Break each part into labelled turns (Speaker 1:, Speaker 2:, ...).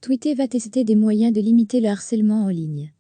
Speaker 1: Twitter va tester des moyens de limiter le harcèlement en ligne.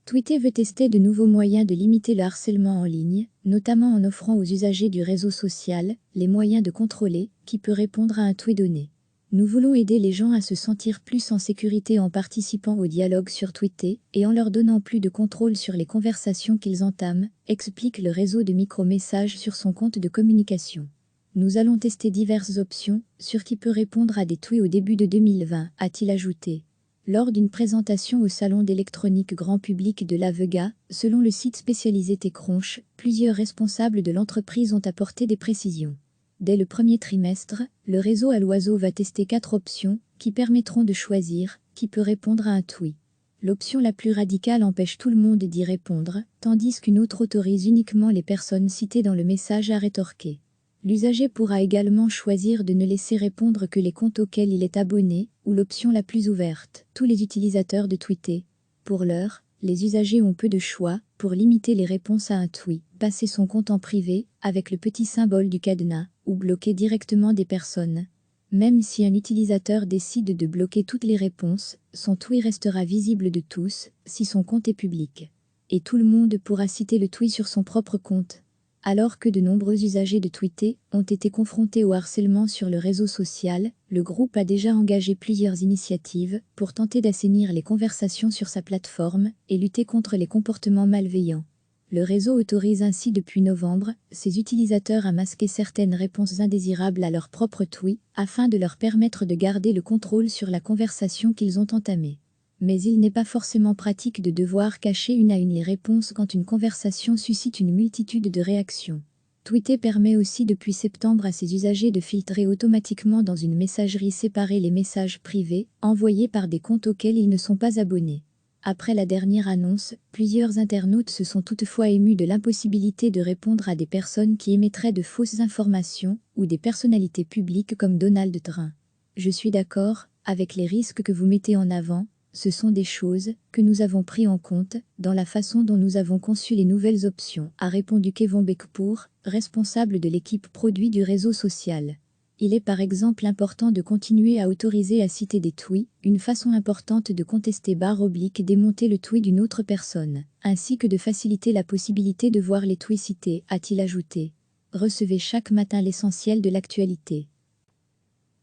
Speaker 1: Twitter veut tester de nouveaux moyens de limiter le harcèlement en ligne, notamment en offrant aux usagers du réseau social les moyens de contrôler qui peut répondre à un tweet donné. Nous voulons aider les gens à se sentir plus en sécurité en participant au dialogue sur Twitter et en leur donnant plus de contrôle sur les conversations qu'ils entament, explique le réseau de micro-messages sur son compte de communication. Nous allons tester diverses options sur qui peut répondre à des tweets au début de 2020, a-t-il ajouté. Lors d'une présentation au salon d'électronique grand public de La Vega, selon le site spécialisé TechCrunch, plusieurs responsables de l'entreprise ont apporté des précisions. Dès le premier trimestre, le réseau à l'oiseau va tester 4 options qui permettront de choisir qui peut répondre à un tweet. L'option la plus radicale empêche tout le monde d'y répondre, tandis qu'une autre autorise uniquement les personnes citées dans le message à rétorquer. L'usager pourra également choisir de ne laisser répondre que les comptes auxquels il est abonné, ou l'option la plus ouverte, tous les utilisateurs de Twitter. Pour l'heure, les usagers ont peu de choix pour limiter les réponses à un tweet, passer son compte en privé avec le petit symbole du cadenas, ou bloquer directement des personnes. Même si un utilisateur décide de bloquer toutes les réponses, son tweet restera visible de tous si son compte est public. Et tout le monde pourra citer le tweet sur son propre compte. Alors que de nombreux usagers de Twitter ont été confrontés au harcèlement sur le réseau social, le groupe a déjà engagé plusieurs initiatives pour tenter d'assainir les conversations sur sa plateforme et lutter contre les comportements malveillants. Le réseau autorise ainsi depuis novembre ses utilisateurs à masquer certaines réponses indésirables à leurs propres tweets afin de leur permettre de garder le contrôle sur la conversation qu'ils ont entamée. Mais il n'est pas forcément pratique de devoir cacher une à une les réponses quand une conversation suscite une multitude de réactions. Twitter permet aussi depuis septembre à ses usagers de filtrer automatiquement dans une messagerie séparée les messages privés envoyés par des comptes auxquels ils ne sont pas abonnés. Après la dernière annonce, plusieurs internautes se sont toutefois émus de l'impossibilité de répondre à des personnes qui émettraient de fausses informations ou des personnalités publiques comme Donald Trump. Je suis d'accord avec les risques que vous mettez en avant. Ce sont des choses que nous avons pris en compte dans la façon dont nous avons conçu les nouvelles options, a répondu Kevin Beckpour, responsable de l'équipe produit du réseau social. Il est par exemple important de continuer à autoriser à citer des tweets, une façon importante de contester / démonter le tweet d'une autre personne, ainsi que de faciliter la possibilité de voir les tweets cités, a-t-il ajouté. Recevez chaque matin l'essentiel de l'actualité.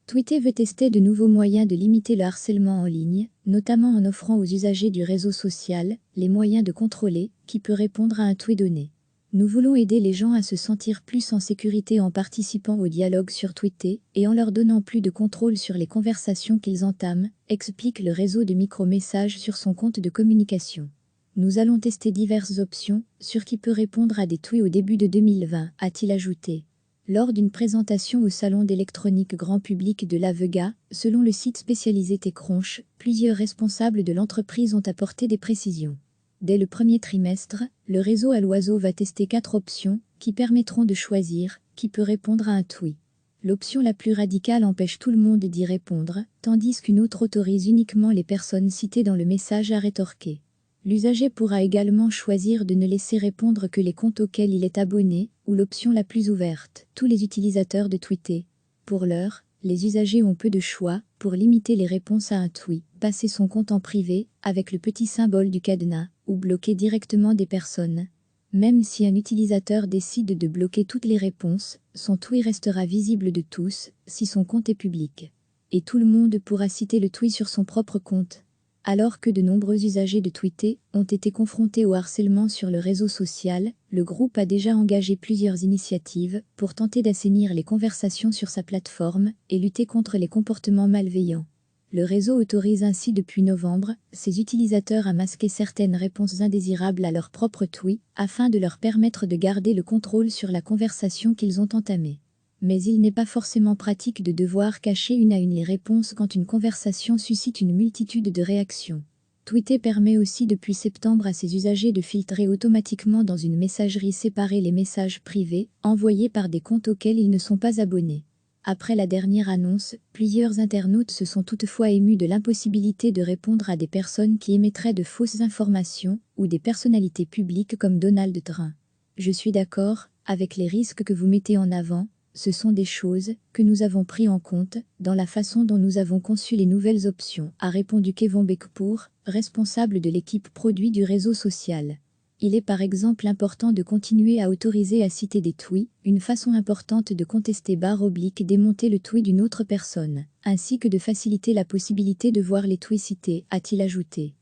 Speaker 1: Twitter veut tester de nouveaux moyens de limiter le harcèlement en ligne, notamment en offrant aux usagers du réseau social les moyens de contrôler qui peut répondre à un tweet donné. Nous voulons aider les gens à se sentir plus en sécurité en participant au dialogue sur Twitter et en leur donnant plus de contrôle sur les conversations qu'ils entament, explique le réseau de micro-messages sur son compte de communication. Nous allons tester diverses options sur qui peut répondre à des tweets au début de 2020, a-t-il ajouté. Lors d'une présentation au salon d'électronique grand public de La Vega, selon le site spécialisé TechCrunch, plusieurs responsables de l'entreprise ont apporté des précisions. Dès le premier trimestre, le réseau à l'oiseau va tester 4 options qui permettront de choisir qui peut répondre à un tweet. L'option la plus radicale empêche tout le monde d'y répondre, tandis qu'une autre autorise uniquement les personnes citées dans le message à rétorquer. L'usager pourra également choisir de ne laisser répondre que les comptes auxquels il est abonné, ou l'option la plus ouverte, tous les utilisateurs de Twitter. Pour l'heure, les usagers ont peu de choix pour limiter les réponses à un tweet, passer son compte en privé avec le petit symbole du cadenas, ou bloquer directement des personnes. Même si un utilisateur décide de bloquer toutes les réponses, son tweet restera visible de tous si son compte est public. Et tout le monde pourra citer le tweet sur son propre compte. Alors que de nombreux usagers de Twitter ont été confrontés au harcèlement sur le réseau social, le groupe a déjà engagé plusieurs initiatives pour tenter d'assainir les conversations sur sa plateforme et lutter contre les comportements malveillants. Le réseau autorise ainsi depuis novembre ses utilisateurs à masquer certaines réponses indésirables à leurs propres tweets afin de leur permettre de garder le contrôle sur la conversation qu'ils ont entamée. Mais il n'est pas forcément pratique de devoir cacher une à une les réponses quand une conversation suscite une multitude de réactions. Twitter permet aussi depuis septembre à ses usagers de filtrer automatiquement dans une messagerie séparée les messages privés envoyés par des comptes auxquels ils ne sont pas abonnés. Après la dernière annonce, plusieurs internautes se sont toutefois émus de l'impossibilité de répondre à des personnes qui émettraient de fausses informations ou des personnalités publiques comme Donald Trump. Je suis d'accord avec les risques que vous mettez en avant. Ce sont des choses que nous avons pris en compte dans la façon dont nous avons conçu les nouvelles options, a répondu Kevin Beckpour, responsable de l'équipe produit du réseau social. Il est par exemple important de continuer à autoriser à citer des tweets, une façon importante de contester démonter le tweet d'une autre personne, ainsi que de faciliter la possibilité de voir les tweets cités, a-t-il ajouté.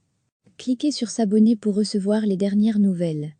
Speaker 1: Cliquez sur s'abonner pour recevoir les dernières nouvelles.